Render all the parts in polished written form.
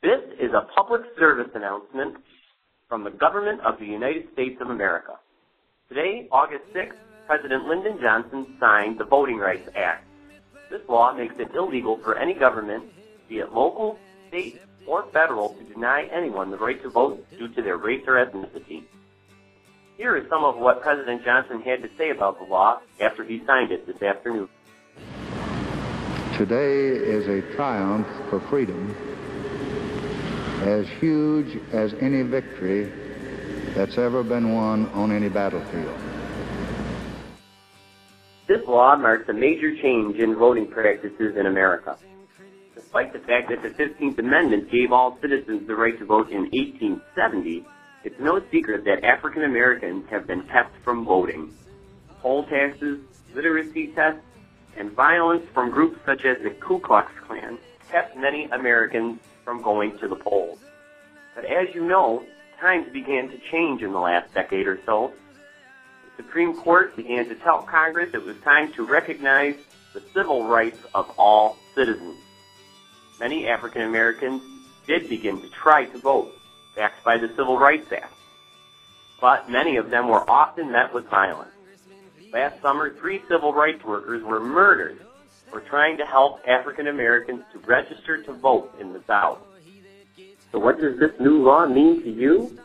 This is a public service announcement from the government of the United States of America. Today, August 6th, President Lyndon Johnson signed the Voting Rights Act. This law makes it illegal for any government, be it local, state, or federal, to deny anyone the right to vote due to their race or ethnicity. Here is some of what President Johnson had to say about the law after he signed it this afternoon. Today is a triumph for freedom, as huge as any victory that's ever been won on any battlefield. This law marks a major change in voting practices in America. Despite the fact that the 15th Amendment gave all citizens the right to vote in 1870, it's no secret that African Americans have been kept from voting. Poll taxes, literacy tests, and violence from groups such as the Ku Klux Klan kept many Americans from going to the polls. But as you know, times began to change in the last decade or so. The Supreme Court began to tell Congress it was time to recognize the civil rights of all citizens. Many African Americans did begin to try to vote, backed by the Civil Rights Act. But many of them were often met with violence. Last summer, 3 civil rights workers were murdered for trying to help African Americans to register to vote in the South. So what does this new law mean to you?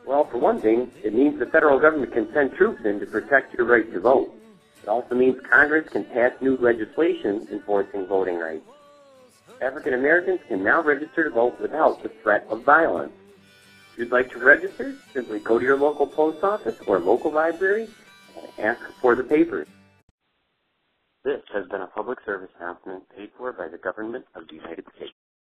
Well, for one thing, it means the federal government can send troops in to protect your right to vote. It also means Congress can pass new legislation enforcing voting rights. African Americans can now register to vote without the threat of violence. If you'd like to register, simply go to your local post office or local library and ask for the papers. This has been a public service announcement paid for by the government of the United States.